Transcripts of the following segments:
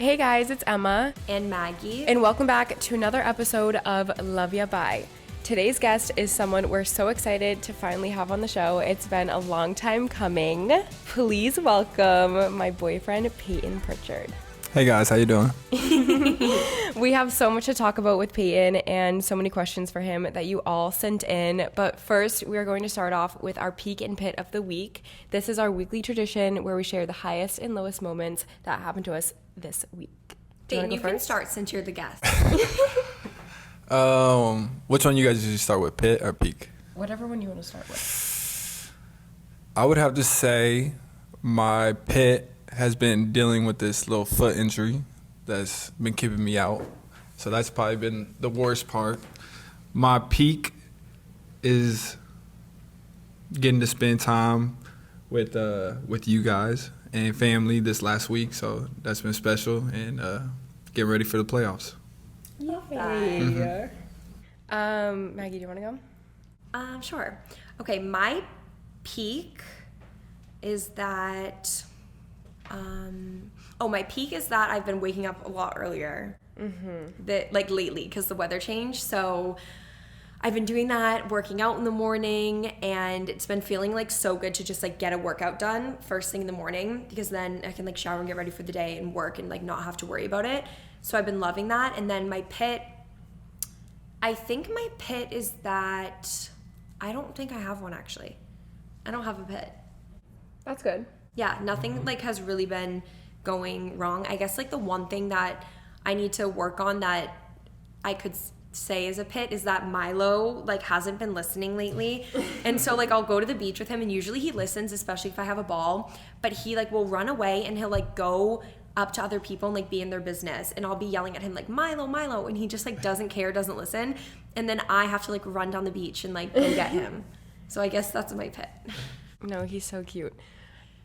Hey guys, it's Emma and Maggie, and welcome back to another episode of Love Ya Bye. Today's guest is someone we're so excited to finally have on the show. It's been a long time coming. Please welcome my boyfriend, Payton Pritchard. Hey guys, how you doing? We have so much to talk about with Payton and so many questions for him that you all sent in. But first, we are going to start off with our peak and pit of the week. This is our weekly tradition where we share the highest and lowest moments that happened to us this week. Payton, you can start since you're the guest. Which one you guys usually start with, pit or peak? Whatever one you want to start with. I would have to say my pit has been dealing with this little foot injury that's been keeping me out. So that's probably been the worst part. My peak is getting to spend time with you guys and family this last week. So that's been special, and getting ready for the playoffs. Yay. Maggie, do you want to go? Sure. Okay, my peak is that my peak is that I've been waking up a lot earlier. Like lately, because the weather changed. So I've been doing that, working out in the morning, and it's been feeling like so good to just like get a workout done first thing in the morning, because then I can like shower and get ready for the day and work and like not have to worry about it. So I've been loving that. And then my pit, I think my pit is that I don't think I have one actually. I don't have a pit. That's good. Yeah, nothing like has really been going wrong. I guess like the one thing that I need to work on that I could say is a pit is that Milo like hasn't been listening lately. And so like I'll go to the beach with him, and usually he listens, especially if I have a ball, but he like will run away and he'll like go up to other people and like be in their business, and I'll be yelling at him like Milo, and he just like doesn't care, doesn't listen, and then I have to like run down the beach and like go get him. So I guess that's my pit. No, he's so cute.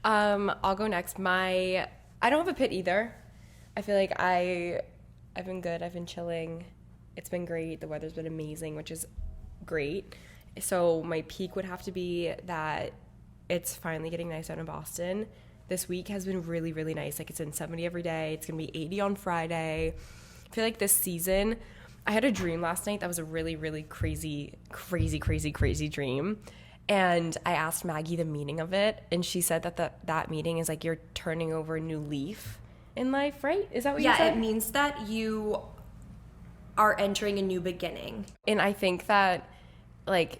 I'll go next. I don't have a pit either. I feel like I've been good. I've been chilling. It's been great. The weather's been amazing, which is great. So my peak would have to be that it's finally getting nice out in Boston. This week has been really, really nice. Like it's in 70 every day. It's going to be 80 on Friday. I feel like this season, I had a dream last night that was a really, really crazy dream. And I asked Maggie the meaning of it, and she said that meaning is like you're turning over a new leaf in life, right? Is that what you said? Yeah, it means that you are entering a new beginning. And I think that like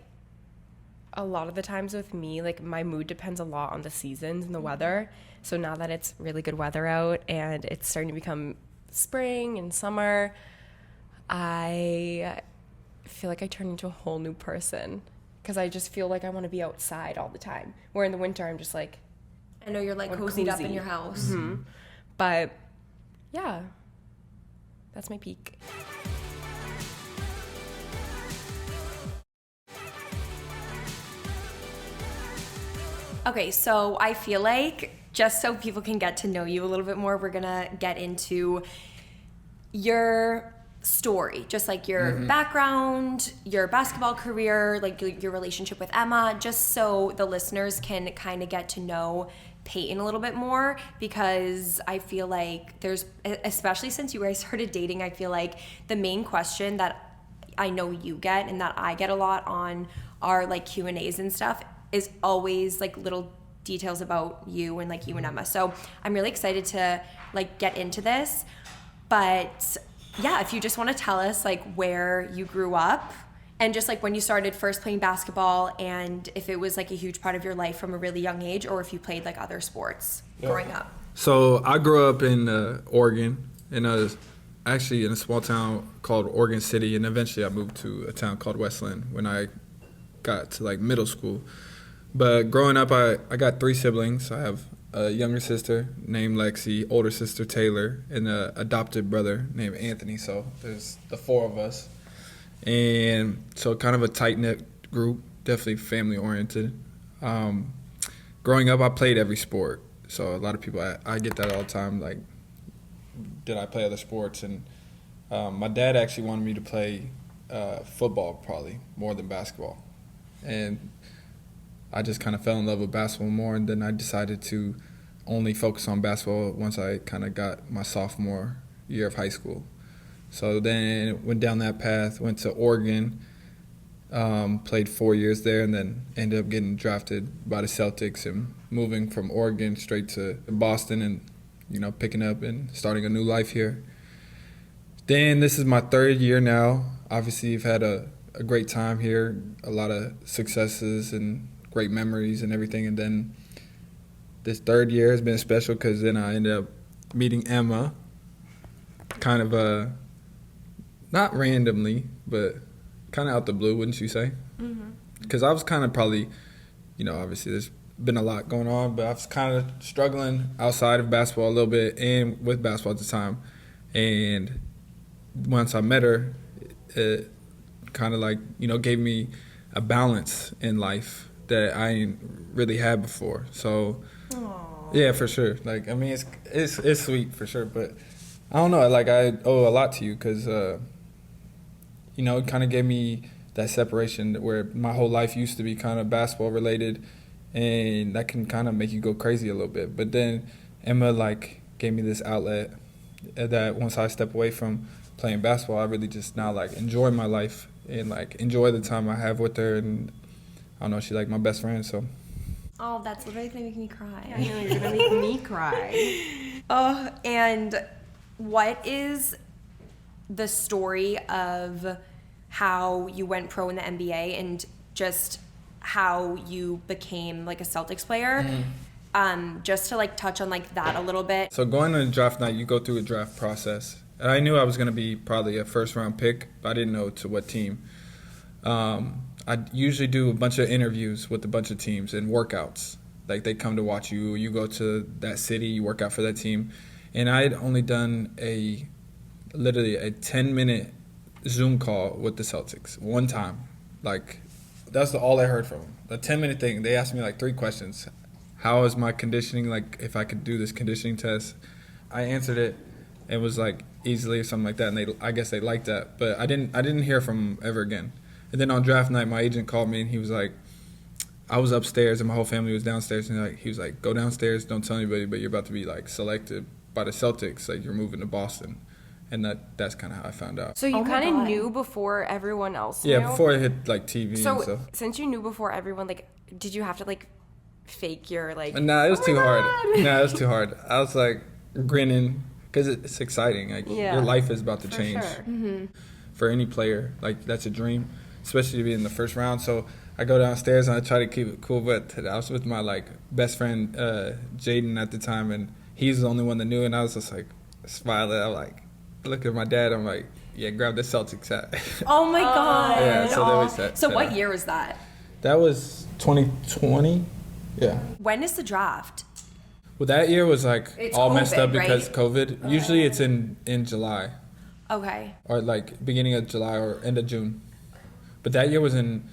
a lot of the times with me, like my mood depends a lot on the seasons and the weather. So now that it's really good weather out and it's starting to become spring and summer, I feel like I turn into a whole new person. Because I just feel like I want to be outside all the time. Where in the winter, I'm just like... I know you're like cozied up in your house. Mm-hmm. But, yeah. That's my peak. Okay, so I feel like just so people can get to know you a little bit more, we're going to get into your story, just like your background, your basketball career, like your relationship with Emma, just so the listeners can kind of get to know Payton a little bit more, because I feel like there's, especially since you guys started dating, I feel like the main question that I know you get and that I get a lot on our like Q&As and stuff is always like little details about you and like you and Emma. So I'm really excited to like get into this, but yeah, if you just want to tell us like where you grew up and just like when you started first playing basketball, and if it was like a huge part of your life from a really young age, or if you played like other sports growing up. So I grew up in Oregon, and I was actually in a small town called Oregon City, and eventually I moved to a town called Westland when I got to like middle school. But growing up, I got 3 siblings. I have a younger sister named Lexi, older sister Taylor, and an adopted brother named Anthony. So there's the 4 of us. And so kind of a tight-knit group, definitely family-oriented. Growing up, I played every sport. So a lot of people, I get that all the time, like, did I play other sports? And my dad actually wanted me to play football probably more than basketball. And I just kind of fell in love with basketball more, and then I decided to only focus on basketball once I kind of got my sophomore year of high school. So then went down that path, went to Oregon, played 4 years there, and then ended up getting drafted by the Celtics and moving from Oregon straight to Boston and, picking up and starting a new life here. Then this is my 3rd year now. Obviously, I've had a great time here, a lot of successes and great memories and everything. And then this 3rd year has been special because then I ended up meeting Emma, kind of not randomly, but kind of out the blue, wouldn't you say? Because I was kind of probably, obviously there's been a lot going on, but I was kind of struggling outside of basketball a little bit and with basketball at the time. And once I met her, it kind of like, gave me a balance in life that I ain't really had before. So, yeah, for sure. Like, I mean, it's sweet for sure, but I don't know. Like, I owe a lot to you because, it kind of gave me that separation where my whole life used to be kind of basketball related, and that can kind of make you go crazy a little bit. But then Emma, like, gave me this outlet that once I step away from playing basketball, I really just now, like, enjoy my life and, like, enjoy the time I have with her. And I don't know, she's, like, my best friend, so. Oh, that's literally going to make me cry. I know, you're going to make me cry. Oh, and what is the story of how you went pro in the NBA and just how you became, like, a Celtics player? Just to, like, touch on, like, that a little bit. So going to draft night, you go through a draft process. And I knew I was going to be probably a first-round pick, but I didn't know to what team. I usually do a bunch of interviews with a bunch of teams and workouts. Like, they come to watch you. You go to that city, you work out for that team. And I had only done literally a 10-minute Zoom call with the Celtics one time. Like, that's all I heard from them. The 10-minute thing, they asked me, like, 3 questions. How is my conditioning, like, if I could do this conditioning test? I answered it. It was, like, easily or something like that, and I guess they liked that. But I didn't hear from them ever again. And then on draft night, my agent called me, and he was like, I was upstairs, and my whole family was downstairs, and he was like, go downstairs, don't tell anybody, but you're about to be, like, selected by the Celtics, like, you're moving to Boston. And that's kind of how I found out. So you kind of knew before everyone else knew? Yeah, before it hit, like, TV and stuff. So since you knew before everyone, like, did you have to, like, fake your, like... Nah, it was too hard. Nah, it was too hard. I was, like, grinning, because it's exciting. Like, your life is about to change. Sure. For any player, like, that's a dream, especially to be in the first round. So I go downstairs and I try to keep it cool, but I was with my, like, best friend Jaden at the time, and he's the only one that knew, and I was just, like, smiling. I'm like, look at my dad. I'm like, yeah, grab the Celtics hat. Oh my God. Yeah, so they always said. So what year was that? That was 2020. Yeah. When is the draft? Well, that year was, like, It's all messed up COVID, because right? COVID. Usually it's in July. Okay. Or, like, beginning of July or end of June. But that year was in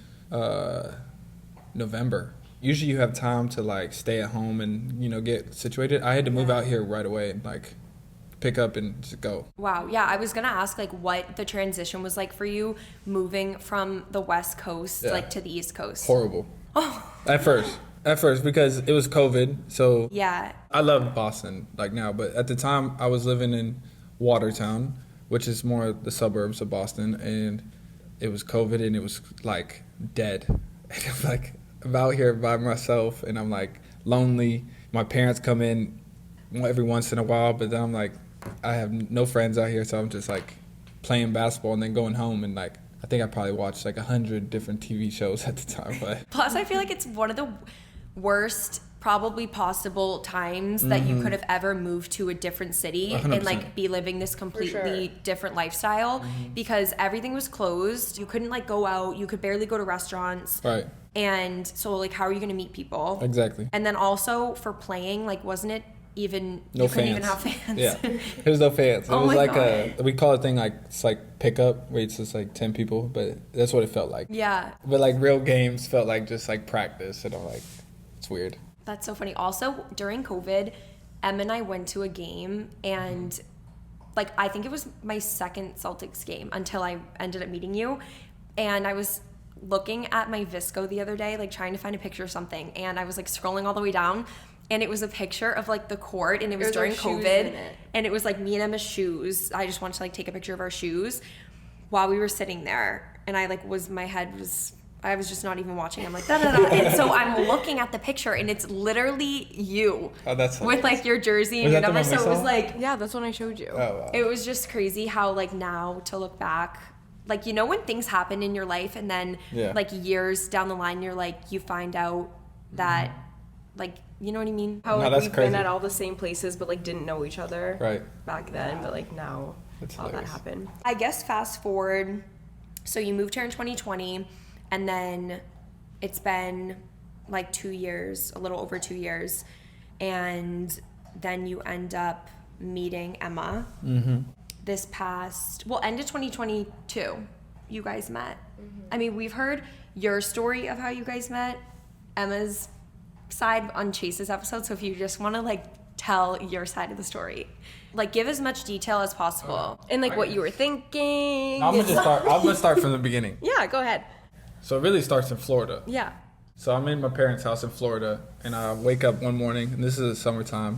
November. Usually you have time to, like, stay at home and, get situated. I had to move out here right away and, like, pick up and just go. Wow. Yeah, I was going to ask, like, what the transition was like for you moving from the West Coast, like, to the East Coast. Horrible. At first, because it was COVID, so yeah. I love Boston, like, now, but at the time I was living in Watertown, which is more the suburbs of Boston, and it was COVID and it was, like, dead. And I'm, like, I'm out here by myself and I'm, like, lonely. My parents come in every once in a while, but then I'm, like, I have no friends out here, so I'm just, like, playing basketball and then going home, and, like, I think I probably watched, like, 100 different TV shows at the time. But Plus, I feel like it's one of the worst probably possible times that you could have ever moved to a different city 100%. and, like, be living this completely different lifestyle because everything was closed. You couldn't, like, go out. You could barely go to restaurants. right, And so, like, how are you going to meet people? exactly. And then also for playing, like, wasn't it even, No you couldn't fans. even have fans? Yeah, there was no fans. It Oh was my like God. we call it thing, like, it's like pickup, where it's just like 10 people, but that's what it felt like. Yeah. But, like, real games felt like just, like, practice, and I'm like, it's weird. That's so funny. Also, during COVID, Em and I went to a game, and, like, I think it was my second Celtics game until I ended up meeting you. And I was looking at my Visco the other day, like, trying to find a picture of something, and I was, like, scrolling all the way down, and it was a picture of like the court, and it was during our shoes COVID, in it. and it was like me and Emma's shoes. I just wanted to like take a picture of our shoes while we were sitting there, and I like I was just not even watching. I'm like, da da da. And so I'm looking at the picture, and it's literally you. Oh, that's with like your jersey Was and that your the number. one So we it was saw? like, Yeah, that's when I showed you. Oh, wow. it was just crazy how like now to look back, like, you know, when things happen in your life, and then Yeah. like years down the line, you're like, you find out that like, you know what I mean? How No, like, that's we've crazy. been at all the same places, but like didn't know each other Right. back then. But like now, That's all that hilarious. happened. I guess fast forward, so you moved here in 2020, and then it's been like 2 years, a little over 2 years, and then you end up meeting Emma. This past, end of 2022, you guys met. I mean, we've heard your story of how you guys met, Emma's side on Chase's episode, so if you just want to like tell your side of the story, like give as much detail as possible. And like what you were thinking. I'm gonna start from the beginning. Yeah, go ahead. So it really starts in Florida. Yeah. So I'm in my parents' house in Florida, and I wake up one morning, and this is the summertime,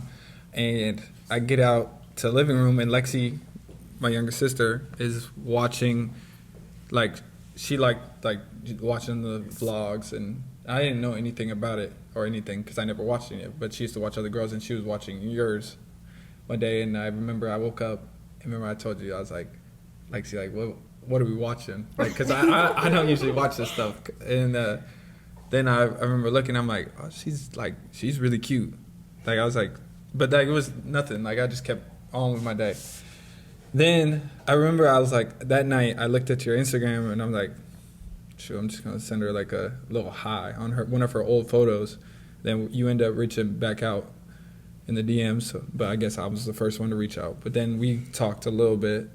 and I get out to the living room, and Lexi, my younger sister, is watching, like, she liked watching the vlogs, and I didn't know anything about it or anything because I never watched any of it, but she used to watch other girls, and she was watching yours one day, and I remember I woke up, and remember I told you, I was like, Lexi, like, what are we watching? Like, because I don't usually watch this stuff, and then I remember looking, I'm like, oh, she's really cute. Like, I was like, but like, it was nothing. Like, I just kept on with my day. Then I remember I was like, that night I looked at your Instagram, and I'm like, shoot, I'm just gonna send her like a little hi on one of her old photos. Then you end up reaching back out in the DMs, but I guess I was the first one to reach out. But then we talked a little bit,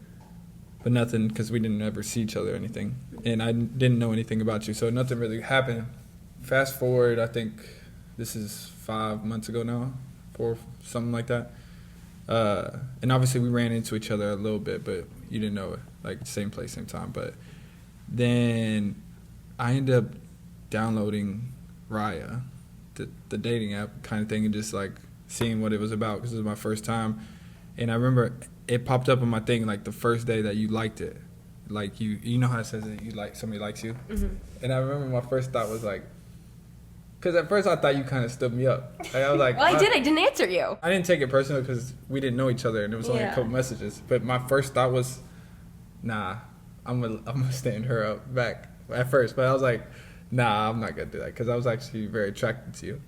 but nothing, because we didn't ever see each other or anything, and I didn't know anything about you, so nothing really happened. Fast forward, I think this is 5 months ago now, 4, something like that. And obviously we ran into each other a little bit, but you didn't know it, like same place, same time. But then I ended up downloading Raya, the dating app kind of thing, and just like seeing what it was about, because it was my first time. And I remember it popped up on my thing like the first day that you liked it. Like you know how it says that you like somebody likes you? Mm-hmm. And I remember my first thought was like, because at first I thought you kind of stood me up. Like, I was like, Well, I didn't answer you. I didn't take it personal because we didn't know each other, and it was only a Yeah. couple messages. But my first thought was, nah, I'm gonna stand her up back at first. But I was like, nah, I'm not gonna do that, because I was actually very attracted to you.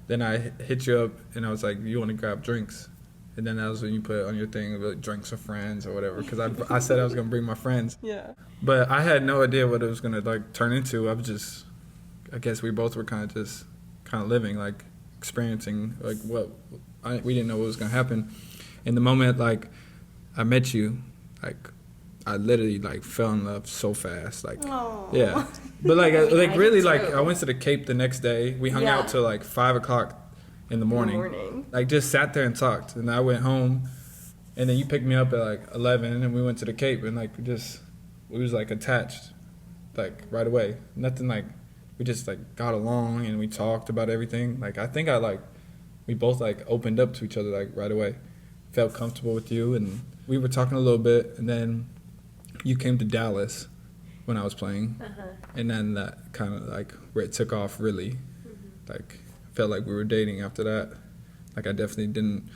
Then I hit you up, and I was like, you want to grab drinks? And then that was when you put on your thing, like, drinks with friends or whatever, because I said I was gonna bring my friends. Yeah. But I had no idea what it was gonna like turn into. I guess we both were kind of living, like experiencing like we didn't know what was gonna happen. In the moment, like I met you, like I literally like fell in love so fast, like Aww. yeah. But like like I really did like too. I went to the Cape the next day. We hung Yeah. out till like 5:00 in the morning. Like just sat there and talked, and I went home, and then you picked me up at like 11, and we went to the Cape, and like we was like attached, like right away. Nothing like. We just like got along, and we talked about everything. Like I think we both like opened up to each other like right away. Felt comfortable with you, and we were talking a little bit, and then you came to Dallas when I was playing, and then that kind of like where it took off really. Like felt like we were dating after that. Like I definitely didn't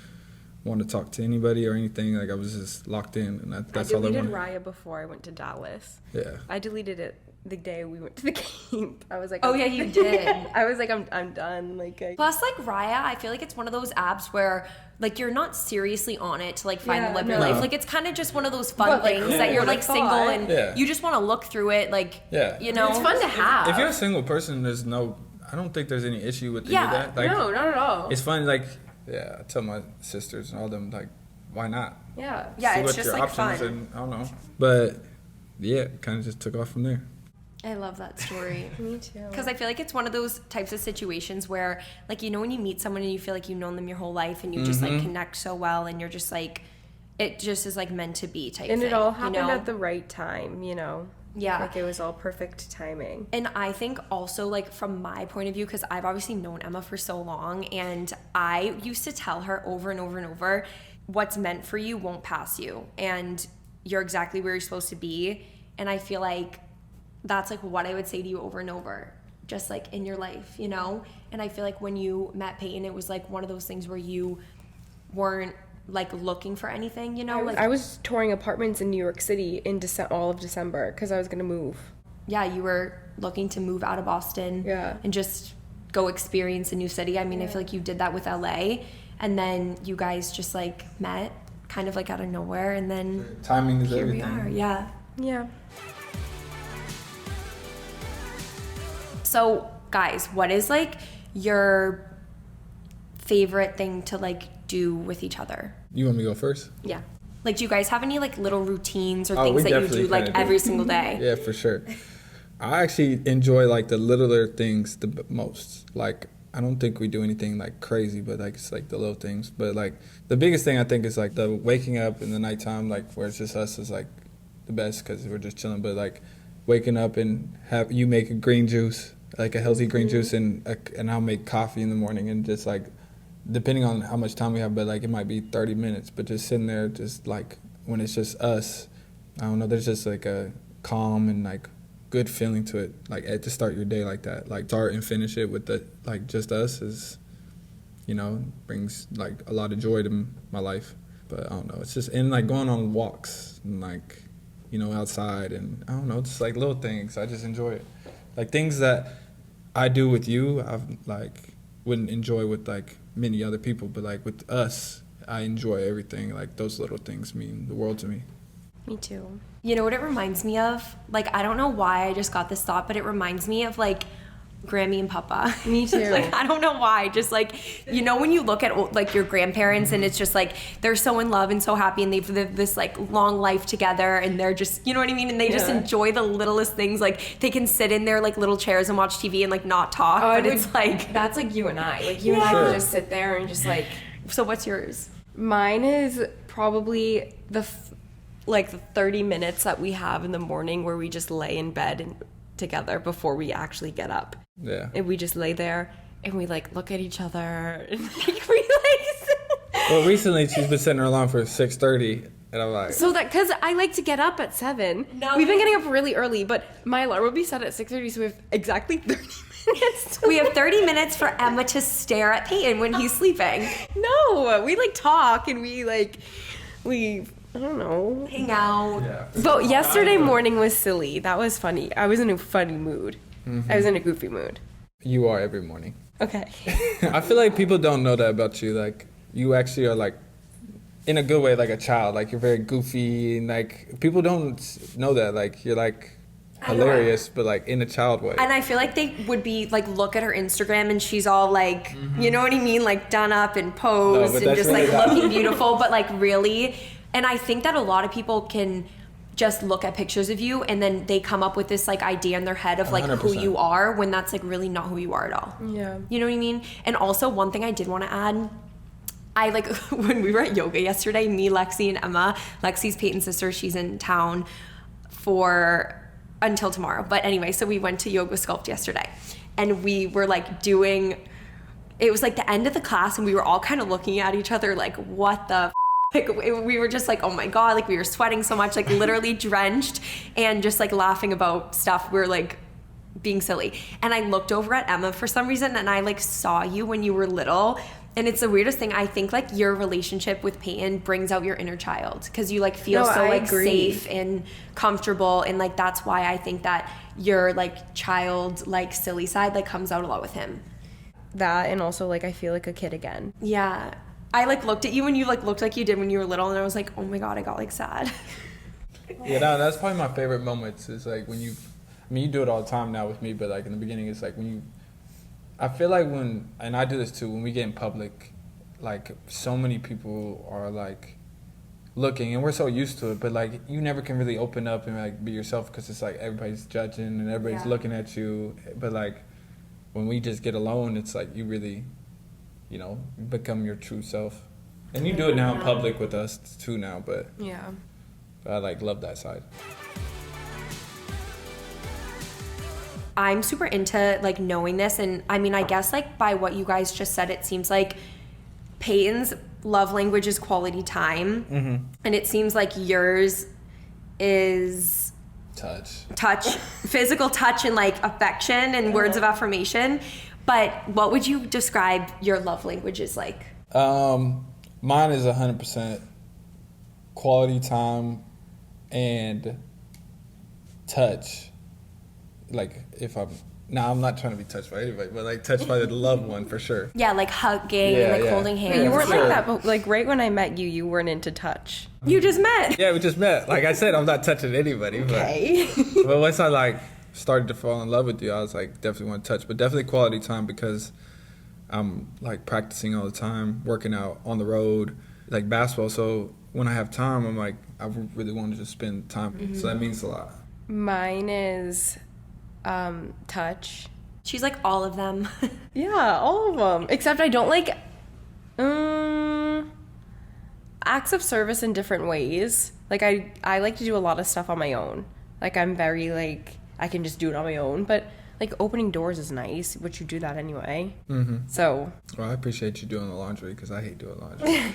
want to talk to anybody or anything. Like I was just locked in, and that's all I I deleted wanted. Raya before I went to Dallas. Yeah. I deleted it the day we went to the Cape. I was like, Oh, yeah, you did. I was like, I'm done. Like, Plus, like Raya, I feel like it's one of those apps where like you're not seriously on it to like find Yeah, the love of your no. life. Like it's kind of just one of those fun But, like, things who that you're would've like single thought? and Yeah. you just want to look through it. Like Yeah. you know, it's fun to have. If you're a single person, I don't think there's any issue with any Yeah. of that. Like, no, not at all. it's fun, like, yeah, I tell my sisters and all them, like, why not? Yeah. Yeah, See it's what just your like options fun. and I don't know. But yeah, kind of just took off from there. I love that story. Me too. Because I feel like it's one of those types of situations where, like, you know, when you meet someone and you feel like you've known them your whole life and you just like connect so well and you're just like, it just is like meant to be type and thing. it all happened you know? at the right time, you know. Yeah. Like, it was all perfect timing. And I think also, like, from my point of view, because I've obviously known Emma for so long, and I used to tell her over and over and over, what's meant for you won't pass you, and you're exactly where you're supposed to be. And I feel like that's, like, what I would say to you over and over, just, like, in your life, you know? And I feel like when you met Payton, it was, like, one of those things where you weren't, like, looking for anything, you know? Like, I was touring apartments in New York City in all of December because I was going to move. yeah, you were looking to move out of Boston. Yeah. And just go experience a new city. I mean, I feel like you did that with LA, and then you guys just, like, met kind of, like, out of nowhere, and then Timing is here everything. we are. Yeah. Yeah. So, guys, what is, like, your favorite thing to, like, do with each other? You want me to go first? Yeah. Like, do you guys have any, like, little routines or Oh, things we that you definitely do, like, kinda do. every single day? Yeah, for sure. I actually enjoy, like, the littler things the most. Like, I don't think we do anything, like, crazy, but, like, it's, like, the little things. But, like, the biggest thing I think is, like, the waking up in the nighttime, like, where it's just us is, like, the best because we're just chilling. But, like, waking up and have you make a green juice, like a healthy green juice, and I'll make coffee in the morning, and just, like, depending on how much time we have, but, like, it might be 30 minutes, but just sitting there, just, like, when it's just us, I don't know, there's just, like, a calm and, like, good feeling to it, like, to start your day like that, like, start and finish it with the, like, just us is, you know, brings, like, a lot of joy to my life. But I don't know, it's just, and, like, going on walks and, like, you know, outside, and I don't know, it's like little things. I just enjoy it, like, things that I do with you I've, like, wouldn't enjoy with, like, many other people, but, like, with us I enjoy everything. Like, those little things mean the world to me. Me too. You know what it reminds me of? Like, I don't know why I just got this thought, but it reminds me of, like, Grammy and Papa. Me too. Like, I don't know why. Just, like, you know, when you look at, like, your grandparents and it's just, like, they're so in love and so happy and they've lived this, like, long life together and they're just, you know what I mean? And they just enjoy the littlest things. Like, they can sit in their, like, little chairs and watch TV and, like, not talk. But it's, like... That's, like, you and I. Like, you and I can just sit there and just, like... So what's yours? Mine is probably the 30 minutes that we have in the morning where we just lay in bed and together before we actually get up. Yeah. And we just lay there and we, like, look at each other and, like, we, like... Well, recently she's been setting her alarm for 6:30, and I'm like... So that, because I like to get up at 7. No. We've been getting up really early, but my alarm will be set at 6:30, so we have exactly 30 minutes. We have 30 minutes for Emma to stare at Payton when he's sleeping. No, we, like, talk and we I don't know. Hang out. Yeah. But yesterday morning was silly. That was funny. I was in a funny mood. Mm-hmm. I was in a goofy mood. You are every morning. Okay. I feel like people don't know that about you. Like, you actually are, like, in a good way, like a child. Like, you're very goofy, and, like, people don't know that. Like, you're, like, hilarious, but, like, in a child way. And I feel like they would be like, look at her Instagram and she's all like, you know what I mean? Like, done up and posed but and that's just really like not. looking beautiful, but like really. And I think that a lot of people can just look at pictures of you and then they come up with this like idea in their head of like who 100%. you are when that's like really not who you are at all. Yeah. You know what I mean? And also one thing I did want to add, I like when we were at yoga yesterday, me, Lexi, and Emma. Lexi's Payton's sister, she's in town for until tomorrow. But anyway, so we went to Yoga Sculpt yesterday and we were like doing, it was like the end of the class and we were all kind of looking at each other like, what the like, we were just like, oh my God, like we were sweating so much, like literally drenched and just like laughing about stuff. We were like being silly. And I looked over at Emma for some reason and I like saw you when you were little. And it's the weirdest thing. I think like your relationship with Payton brings out your inner child because you like feel so like safe and comfortable. And like that's why I think that your like child like silly side like comes out a lot with him. That and also like I feel like a kid again. Yeah. I like looked at you and you like looked like you did when you were little and I was like, oh my God, I got like sad. Yeah, that's probably my favorite moments is like when you, I mean, you do it all the time now with me, but like in the beginning, it's like when you, I feel like when, and I do this too, when we get in public, like so many people are like looking and we're so used to it, but like you never can really open up and like be yourself because it's like everybody's judging and everybody's looking at you. But like when we just get alone, it's like you really, you know, become your true self. And you do it now in public with us too now, but Yeah. I like love that side. I'm super into like knowing this, and I mean, I guess like by what you guys just said, it seems like Peyton's love language is quality time, and it seems like yours is touch, physical touch, and like affection and words of affirmation. But what would you describe your love language as like? Mine is 100% quality time and touch. Like if I'm not trying to be touched by anybody, but like touched by the loved one for sure. Yeah, like hugging and like holding hands. You weren't like that, but like right when I met you, you weren't into touch. You just met. Yeah, we just met. Like I said, I'm not touching anybody. Okay. But once I like started to fall in love with you, I was like definitely want to touch, but definitely quality time because I'm like practicing all the time, working out on the road, like basketball. So when I have time, I'm like I really want to just spend time. So that means a lot. Mine is touch. She's like all of them. Yeah, all of them. Except I don't like acts of service in different ways. Like I like to do a lot of stuff on my own. Like I'm very like I can just do it on my own. But like opening doors is nice, but you do that anyway. So. Well, I appreciate you doing the laundry because I hate doing laundry.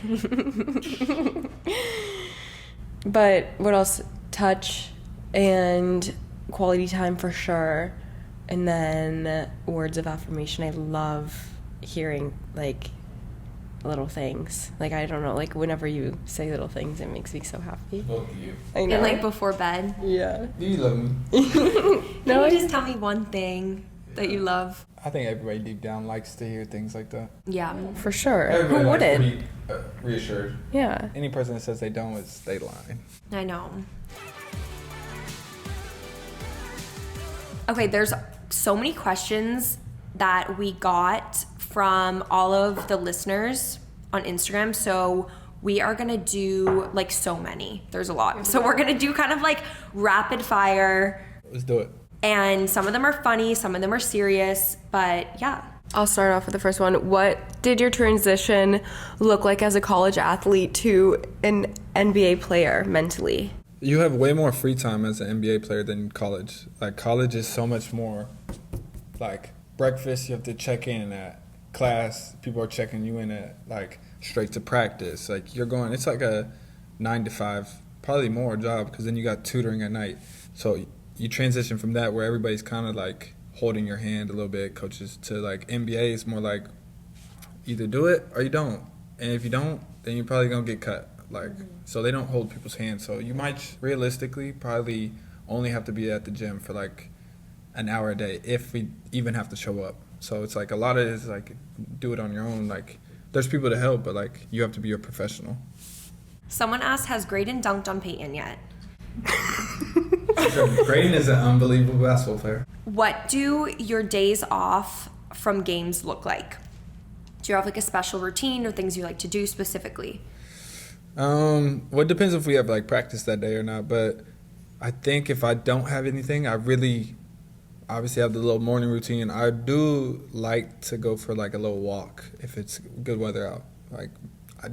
But what else? Touch and quality time for sure. And then words of affirmation. I love hearing like little things. Like I don't know, like whenever you say little things, it makes me so happy. Both of you. I know. And like before bed. Yeah. Do you love me? No, you just tell me one thing that you love. I think everybody deep down likes to hear things like that. Yeah. For sure. Everybody Who likes to wouldn't? be reassured. Yeah. Any person that says they don't, they lying. I know. Okay, there's so many questions that we got from all of the listeners on Instagram. So we are gonna do like so many. There's a lot. So we're gonna do kind of like rapid fire. Let's do it. And some of them are funny, some of them are serious, but yeah. I'll start off with the first one. What did your transition look like as a college athlete to an NBA player mentally? You have way more free time as an NBA player than college. Like college is so much more like breakfast you have to check in at, class people are checking you in at, like straight to practice. Like you're going, it's like a 9 to 5, probably more job because then you got tutoring at night. So you transition from that where everybody's kind of like holding your hand a little bit, coaches, to like NBA is more like either do it or you don't. And if you don't, then you're probably going to get cut. Like, so they don't hold people's hands. So you might realistically probably only have to be at the gym for like an hour a day if we even have to show up. So it's like a lot of it is like do it on your own. Like there's people to help, but like you have to be a professional. Someone asked, has Graydon dunked on Payton yet? Graydon is an unbelievable basketball player. What do your days off from games look like? Do you have like a special routine or things you like to do specifically? Well, it depends if we have like practice that day or not, but I think if I don't have anything, I really obviously have the little morning routine. I do like to go for like a little walk if it's good weather out. Like I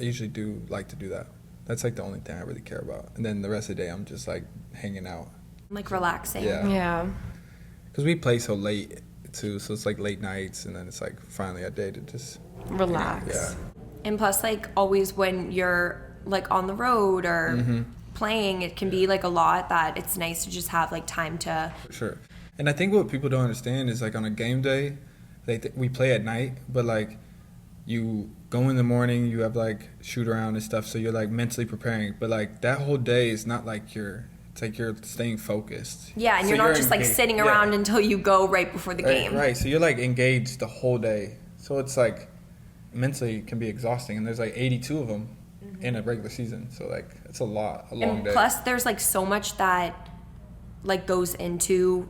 usually do like to do that. That's like the only thing I really care about. And then the rest of the day I'm just like hanging out. Like relaxing. Yeah. Because we play so late too, so it's like late nights and then it's like finally a day to just Relax. Yeah. And plus, like, always when you're, like, on the road or playing, it can be, like, a lot that it's nice to just have, like, time to... Sure. And I think what people don't understand is, like, on a game day, we play at night, but, like, you go in the morning, you have, like, shoot around and stuff, so you're, like, mentally preparing. But, like, that whole day is not like it's like you're staying focused. Yeah, and so you're not just, like, sitting around until you go right before the game. Right, so you're, like, engaged the whole day. So it's, like... mentally it can be exhausting, and there's like 82 of them in a regular season, so like it's a long and day. Plus there's like so much that like goes into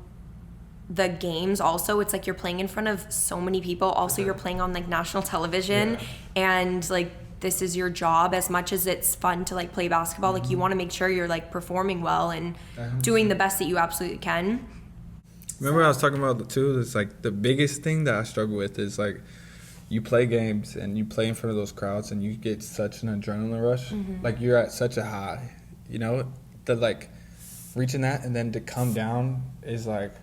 the games also. It's like you're playing in front of so many people, also you're playing on like national television, and like this is your job as much as it's fun to like play basketball. Like you want to make sure you're like performing well and doing the best that you absolutely can. Remember I was talking about too, it's like the biggest thing that I struggle with is like you play games and you play in front of those crowds and you get such an adrenaline rush. Like you're at such a high, you know, that like reaching that and then to come down is like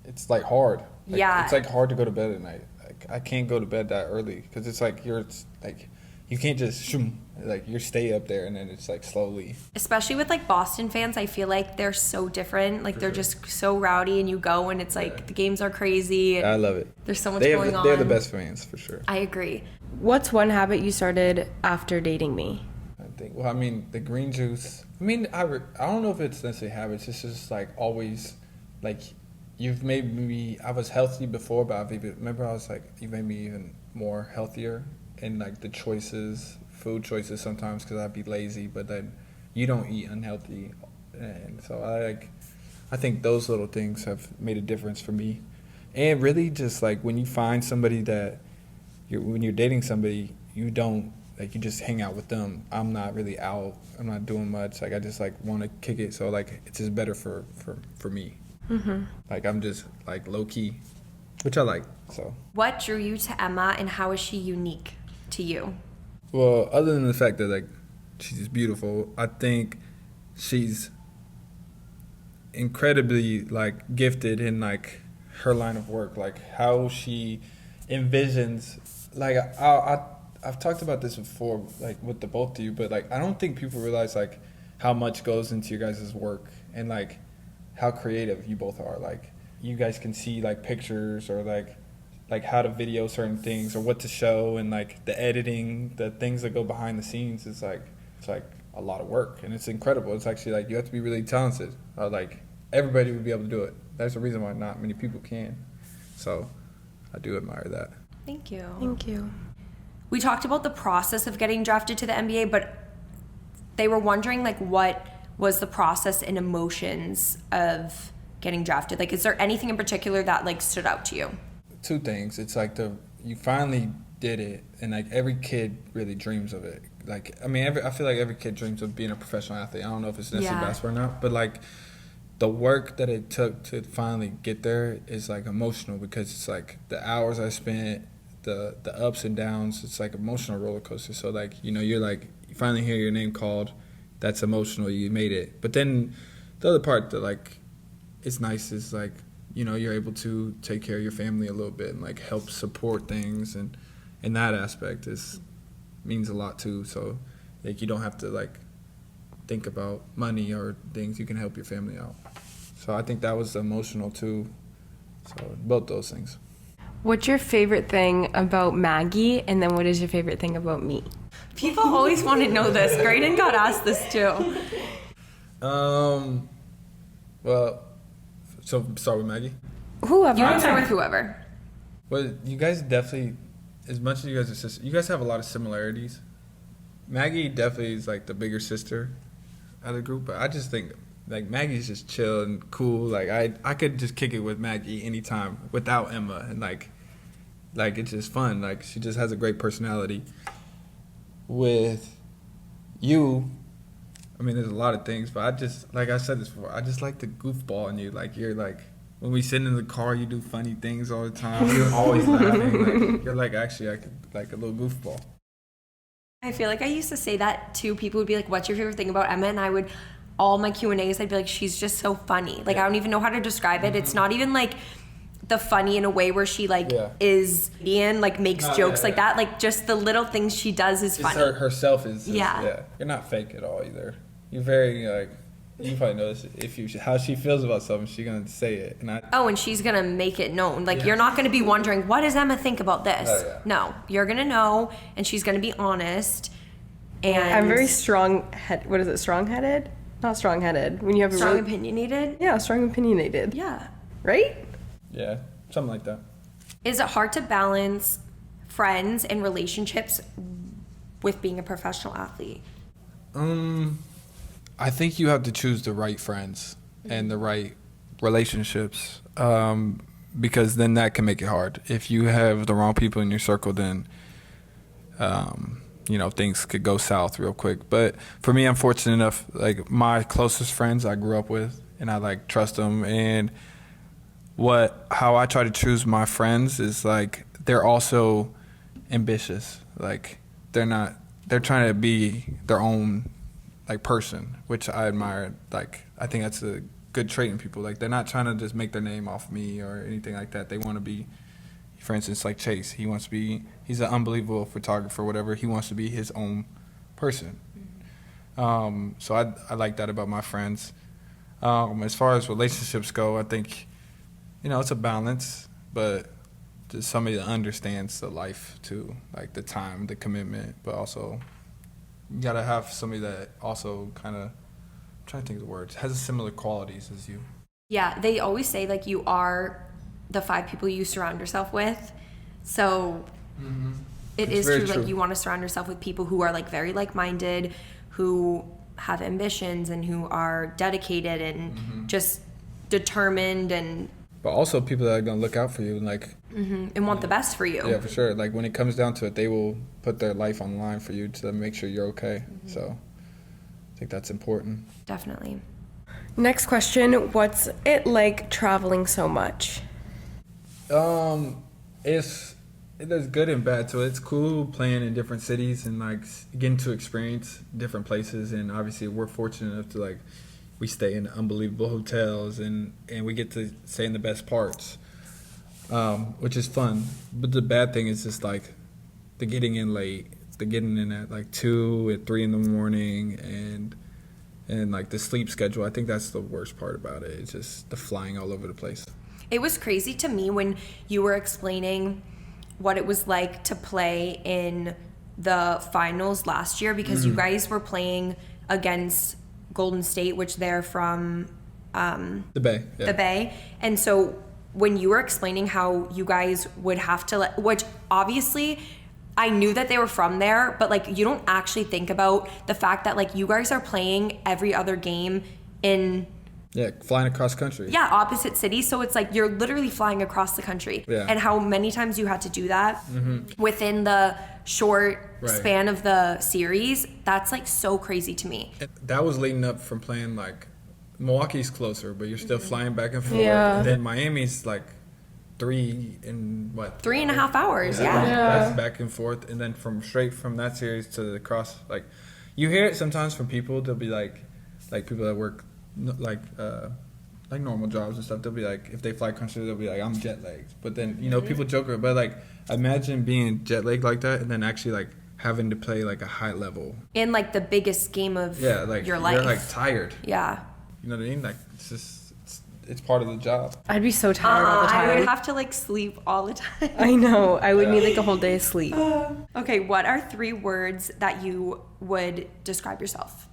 it's like hard. Like, Yeah. It's like hard to go to bed at night. Like I can't go to bed that early because it's like you can't just shoom, like you stay up there and then it's like slowly. Especially with like Boston fans, I feel like they're so different. Like they're just so rowdy, and you go and it's like the games are crazy. I love it. There's so much going on. They're the best fans for sure. I agree. What's one habit you started after dating me? I think. Well, I mean, the green juice. I mean, I don't know if it's necessarily habits. It's just like always, like you've made me. I was healthy before, but remember I was like you made me even more healthier in like the food choices sometimes because I'd be lazy, but then you don't eat unhealthy, and so I think those little things have made a difference for me, and really just like when you find somebody that when you're dating somebody, you don't. Like, you just hang out with them. I'm not really out. I'm not doing much. Like, I just, like, want to kick it. So, like, it's just better for me. Mm-hmm. Like, I'm just, like, low-key, which I like, so. What drew you to Emma, and how is she unique to you? Well, other than the fact that, like, she's beautiful, I think she's incredibly, like, gifted in, like, her line of work. Like, how she envisions, like, I've talked about this before, like with the both of you, but like I don't think people realize like how much goes into your guys' work and like how creative you both are. Like you guys can see like pictures or like how to video certain things or what to show, and like the editing, the things that go behind the scenes is like it's like a lot of work, and it's incredible. It's actually like you have to be really talented. Like everybody would be able to do it. That's the reason why not many people can. So I do admire that. Thank you. Thank you. We talked about the process of getting drafted to the NBA, but they were wondering like what was the process and emotions of getting drafted? Like, is there anything in particular that like stood out to you? Two things. It's like you finally did it, and like every kid really dreams of it. Like I mean, I feel like every kid dreams of being a professional athlete. I don't know if it's necessarily basketball or not, but like the work that it took to finally get there is like emotional because it's like the hours I spent. The ups and downs, it's like emotional roller coaster. So like, you know, you're like, you finally hear your name called, that's emotional, you made it. But then the other part that like is nice is like, you know, you're able to take care of your family a little bit and like help support things, and that aspect means a lot too. So like you don't have to like think about money or things, you can help your family out. So I think that was emotional too. So both those things. What's your favorite thing about Maggie, and then what is your favorite thing about me? People always want to know this. Graydon got asked this too. Well, so start with Maggie. Whoever. You can start with whoever. Well, you guys definitely, as much as you guys are sisters, you guys have a lot of similarities. Maggie definitely is like the bigger sister out of the group, but I just think like Maggie's just chill and cool. Like I could just kick it with Maggie anytime without Emma, and like it's just fun. Like she just has a great personality. With you, I mean, there's a lot of things, but I just, like I said this before, I just like the goofball in you. Like you're like, when we sit in the car, you do funny things all the time. You're always laughing. Like, you're like actually like a little goofball. I feel like I used to say that too. People would be like, what's your favorite thing about Emma? And I would, all my Q&As, I'd be like, she's just so funny. Like, I don't even know how to describe it. It's not even like the funny in a way where she like is Ian, like makes jokes like that. Like just the little things she does is funny. Herself is just, yeah. You're not fake at all either. You're very like, you probably know this, how she feels about something, she's gonna say it. And she's gonna make it known. Like you're not gonna be wondering, what does Emma think about this? No, you're gonna know, and she's gonna be honest. And I'm very what is it, strong-headed? Not strong-headed. When you have strong opinionated? Yeah, strong opinionated. Yeah. Right? Yeah, something like that. Is it hard to balance friends and relationships with being a professional athlete? I think you have to choose the right friends and the right relationships, because then that can make it hard. If you have the wrong people in your circle, then you know, things could go south real quick. But for me, I'm fortunate enough, like my closest friends I grew up with, and I like trust them. And how I try to choose my friends is like they're also ambitious. Like they're trying to be their own like person, which I admire. Like I think that's a good trait in people. Like, they're not trying to just make their name off me or anything like that. They want to be, for instance, like Chase. He's an unbelievable photographer, whatever. He wants to be his own person. So I like that about my friends. As far as relationships go, I think, it's a balance, but just somebody that understands the life too, like the time, the commitment, but also you gotta have somebody that also kind of, I'm trying to think of the words, has similar qualities as you. Yeah, they always say like you are the 5 people you surround yourself with. So it is true. Like, you want to surround yourself with people who are like very like-minded, who have ambitions and who are dedicated and just determined, and but also people that are gonna look out for you and like and want the best for you. Yeah, for sure. Like, when it comes down to it, they will put their life on the line for you to make sure you're okay. So I think that's important. Definitely. Next question, what's it like traveling so much? There's good and bad to it. It's cool playing in different cities and like getting to experience different places, and obviously we're fortunate enough to like, we stay in unbelievable hotels and we get to stay in the best parts, which is fun. But the bad thing is just like the getting in late, the getting in at like 2 and 3 in the morning, and like the sleep schedule. I think that's the worst part about it. It's just the flying all over the place. It was crazy to me when you were explaining what it was like to play in the finals last year, because you guys were playing against Golden State, which they're from the Bay. Yeah. The Bay. And so when you were explaining how you guys would have to, which obviously I knew that they were from there, but like, you don't actually think about the fact that like you guys are playing every other game in flying across country. Yeah, opposite cities. So it's like you're literally flying across the country. Yeah. And how many times you had to do that within the short span of the series, that's like so crazy to me. That was leading up from playing like, Milwaukee's closer, but you're still flying back and forth. Yeah. And then Miami's like 3.5 hours. Yeah. That's back and forth. And then straight from that series to the cross, like, you hear it sometimes from people. They'll be like people that work like normal jobs and stuff. They'll be like, if they fly country, they'll be like, I'm jet lagged. But then people joke about, but like, imagine being jet lagged like that and then actually like having to play like a high level In like the biggest game of your life. You're like tired. Yeah. You know what I mean? Like, it's part of the job. I'd be so tired all the time. I would have to like sleep all the time. I know. I would need like a whole day of sleep. Okay, what are 3 words that you would describe yourself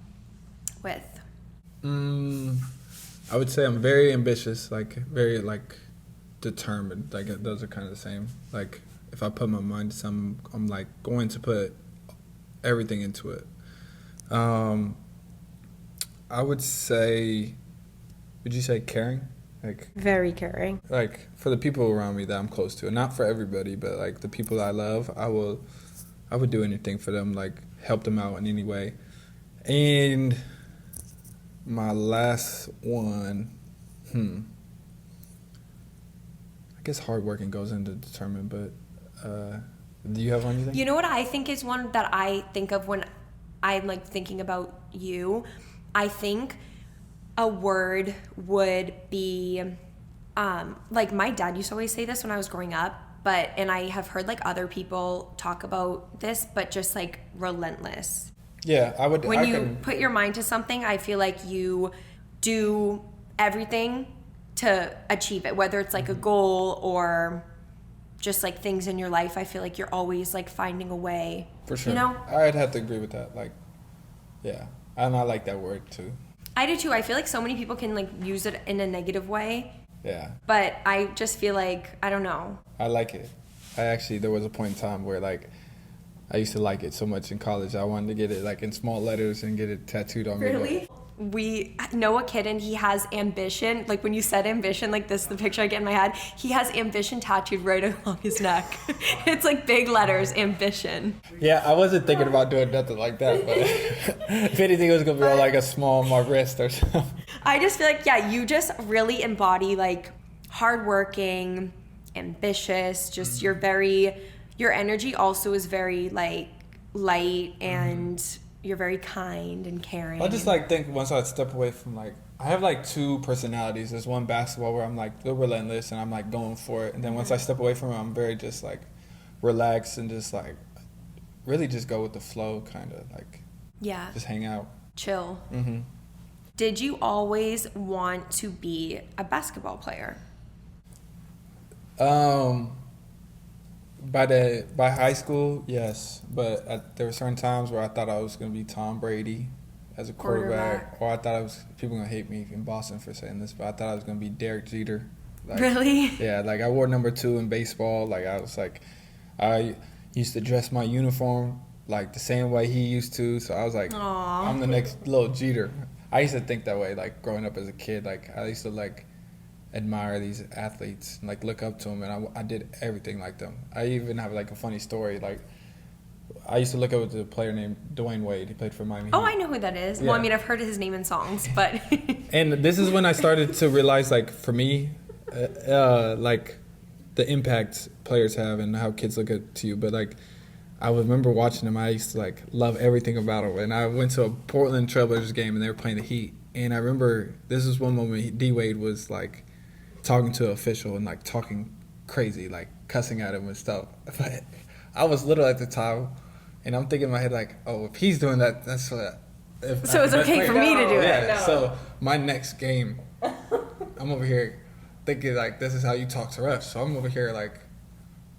with? I would say I'm very ambitious, like very like determined. Like, those are kind of the same. Like, if I put my mind to something, I'm like going to put everything into it. I would say, would you say caring? Like, Very caring. like for the people around me that I'm close to, and not for everybody, but like the people that I love, I would do anything for them, like help them out in any way. And my last one, I guess hard working goes into determined, but do you have anything? You know what I think is one that I think of when I'm like thinking about you? I think a word would be, like my dad used to always say this when I was growing up, and I have heard like other people talk about this, but just like relentless. Yeah, I would. When you put your mind to something, I feel like you do everything to achieve it, whether it's like a goal or just like things in your life. I feel like you're always like finding a way. For sure. You know? I'd have to agree with that. Like, yeah. And I like that word too. I do too. I feel like so many people can like use it in a negative way. Yeah. But I just feel like, I don't know. I like it. There was a point in time where like, I used to like it so much in college. I wanted to get it like in small letters and get it tattooed on me. Really? We know a kid and he has ambition. Like when you said ambition, like this, the picture I get in my head, he has ambition tattooed right along his neck. It's like big letters, ambition. Yeah, I wasn't thinking about doing nothing like that, but if anything, it was going to be on like a small on my wrist or something. I just feel like, yeah, you just really embody like hardworking, ambitious, just your energy also is very like light and you're very kind and caring. I just like think once I step away from like, I have like two personalities. There's one basketball where I'm like the relentless and I'm like going for it, and then once I step away from it, I'm very just like relaxed and just like really just go with the flow, kind of like just hang out, chill. Mm-hmm. Did you always want to be a basketball player? By high school, yes, but there were certain times where I thought I was gonna be Tom Brady as a quarterback, or I thought people gonna hate me in Boston for saying this, but I thought I was gonna be Derek Jeter. Like, really? Yeah, like I wore number 2 in baseball. Like I used to dress my uniform like the same way he used to, so I was like, aww, I'm the next little Jeter. I used to think that way, like growing up as a kid. Like I used to like admire these athletes and like look up to them, and I did everything like them. I even have like a funny story. Like I used to look up to a player named Dwayne Wade. He played for Miami Heat. Oh, I know who that is. Yeah. Well, I mean, I've heard his name in songs, but And this is when I started to realize, like for me, like the impact players have and how kids look at to you. But like I remember watching him. I used to like love everything about him. And I went to a Portland Trailblazers game and they were playing the Heat. And I remember this is one moment D Wade was like talking to an official and like talking crazy, like cussing at him and stuff. But I was little at the time, and I'm thinking in my head like, oh, if he's doing that, that's what. So it's okay for me to do it. Yeah. So my next game, I'm over here thinking like, this is how you talk to refs. So I'm over here like,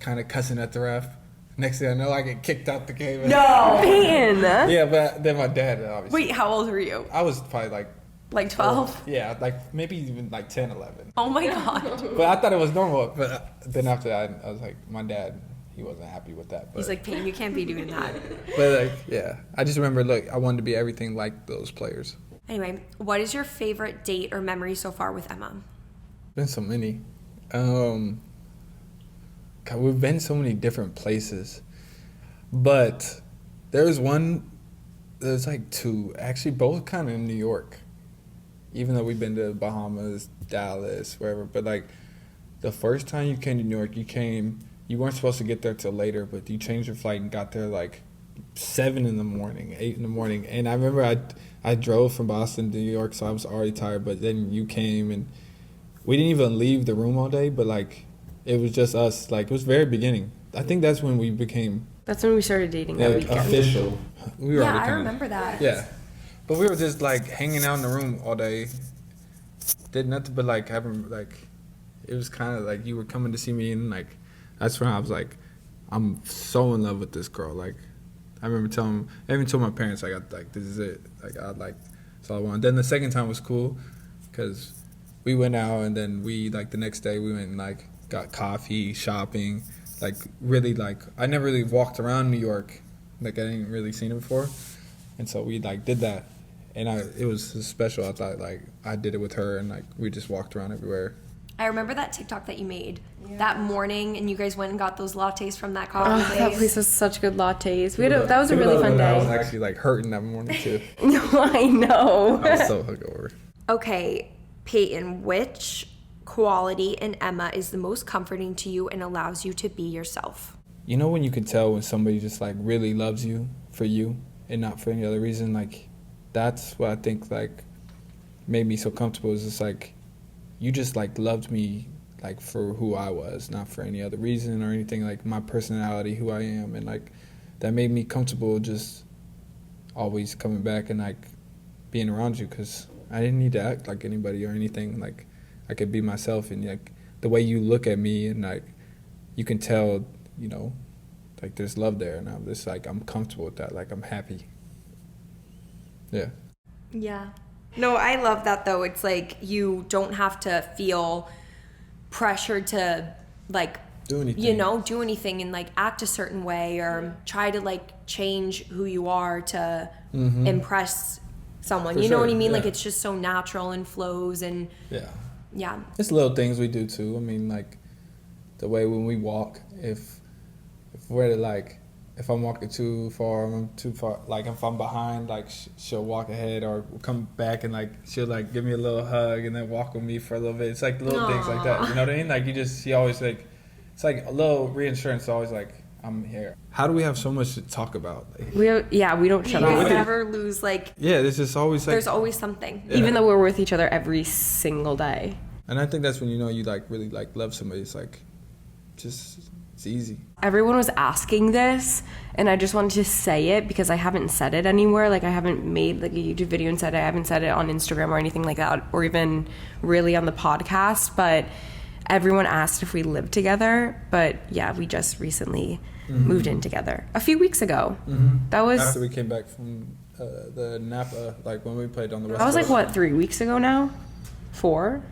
kind of cussing at the ref. Next thing I know, I get kicked out the game. No, Payton. Yeah, but then my dad obviously. Wait, how old were you? I was probably like 12? Yeah, like maybe even like 10, 11. Oh my god. But I thought it was normal. But then after that, I was like, my dad, he wasn't happy with that. But, He's like, Payton, you can't be doing that. But like, yeah, I just remember, look, I wanted to be everything like those players. Anyway, what is your favorite date or memory so far with Emma? Been so many. God, we've been so many different places. But there's like 2, actually both kind of in New York. Even though we've been to Bahamas, Dallas, wherever. But like the first time you came to New York, you weren't supposed to get there till later, but you changed your flight and got there like 7 in the morning, 8 in the morning. And I remember I drove from Boston to New York, so I was already tired. But then you came and we didn't even leave the room all day, but like it was just us. Like it was very beginning. I think that's when we became. That's when we started dating that weekend. Official. We were Yeah, already I remember that. Yeah. But we were just like hanging out in the room all day. Did nothing but like having like, it was kind of like you were coming to see me, and like that's when I was like, I'm so in love with this girl. Like I remember I even told my parents like, this is it. Like that's all I want. Then the second time was cool because we went out, and then we like the next day we went and like got coffee, shopping. Like really like I never really walked around New York. Like I didn't really seen it before, and so we like did that. And it was special. I thought like I did it with her, and like we just walked around everywhere. I remember that TikTok that you made that morning, and you guys went and got those lattes from that coffee place. That place has such good lattes. That was a really fun day. I was actually like hurting that morning too. No, I know. I was so hungover. Okay, Payton, which quality in Emma is the most comforting to you and allows you to be yourself? You know when you can tell when somebody just like really loves you for you and not for any other reason? Like that's what I think like made me so comfortable, is just like you just like loved me like for who I was, not for any other reason or anything, like my personality, who I am, and like that made me comfortable just always coming back and like being around you, because I didn't need to act like anybody or anything. Like I could be myself, and like the way you look at me, and like you can tell, you know, like there's love there, and I'm just like I'm comfortable with that, like I'm happy. Yeah. Yeah. No, I love that though. It's like you don't have to feel pressured to like Do anything. you know, do anything and like act a certain way or try to like change who you are to impress someone. For You know what I sure, mean? Like yeah. it's just so natural and flows, and yeah. It's little things we do too. I mean, like the way when we walk, if we're like, if I'm walking too far, I'm too far. Like if I'm behind, like she'll walk ahead or come back, and like she'll like give me a little hug and then walk with me for a little bit. It's like little things like that. You know what I mean? Like she always like, it's like a little reassurance. Always like I'm here. How do we have so much to talk about? Like, We don't shut You up. guys never lose, like, yeah, there's just always like. there's always something. Yeah. Even though we're with each other every single day. And I think that's when you know you like really like love somebody. It's like, just it's easy. Everyone was asking this, and I just wanted to say it because I haven't said it anywhere. Like, I haven't made like a YouTube video and said it. I haven't said it on Instagram or anything like that, or even really on the podcast. But everyone asked if we lived together. But yeah, we just recently moved in together a few weeks ago. That was After we came back from the Napa, like when we played on the West that was like Coast. what, 3 weeks ago now? 4?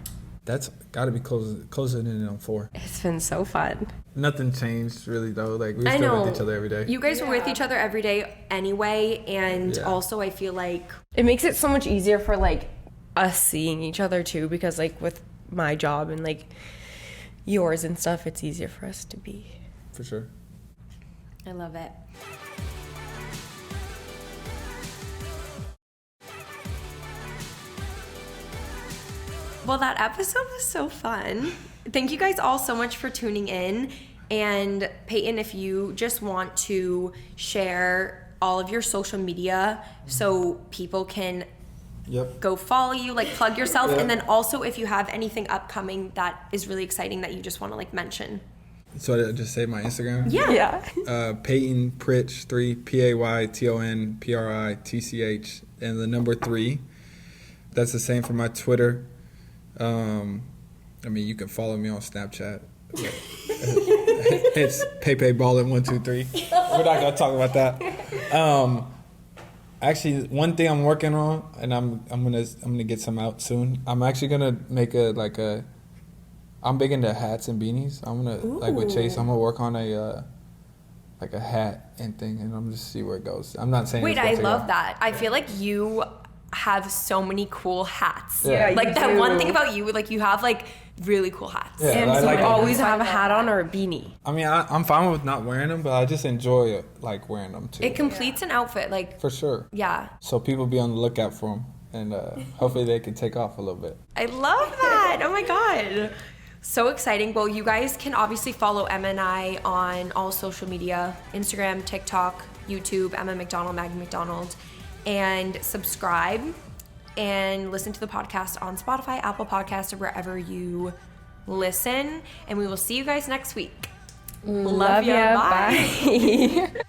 That's got to be closing in on 4. It's been so fun. Nothing changed really though. Like we I still know. with each other every day. You guys were with each other every day anyway, and Yeah. also I feel like It makes it so much easier for like us seeing each other too, because like with my job and like yours and stuff, it's easier for us to be. For sure. I love it. Well, that episode was so fun. Thank you guys all so much for tuning in. And Payton, if you just want to share all of your social media so people can Yep. go follow you, like plug yourself, Yeah. and then also if you have anything upcoming that is really exciting that you just want to like mention. So I just say my Instagram. Yeah. Payton Pritch 3 Payton Pritch and the number 3. That's the same for my Twitter. I mean, you can follow me on Snapchat. It's PayPayBallin123. We're not gonna talk about that. Actually, one thing I'm working on, and I'm gonna get some out soon. I'm actually gonna make I'm big into hats and beanies. I'm gonna like with Chase. I'm gonna work on a hat and thing, and I'm just see where it goes. I'm not saying. Wait, it's gonna I take love off. that. I feel like you have so many cool hats. Yeah. Yeah, like you that do. one thing about you, like you have like really cool hats. Yeah, And I so like you it. always have a hat on or a beanie. I mean, I'm fine with not wearing them, but I just enjoy it, like wearing them too. It completes an outfit, like For sure. yeah. So people be on the lookout for them, and hopefully they can take off a little bit. I love that. Oh my god. So exciting. Well, you guys can obviously follow Emma and I on all social media, Instagram, TikTok, YouTube, Emma McDonald, Maggie McDonald, and subscribe and listen to the podcast on Spotify, Apple Podcasts, or wherever you listen. And we will see you guys next week. Love ya. Bye.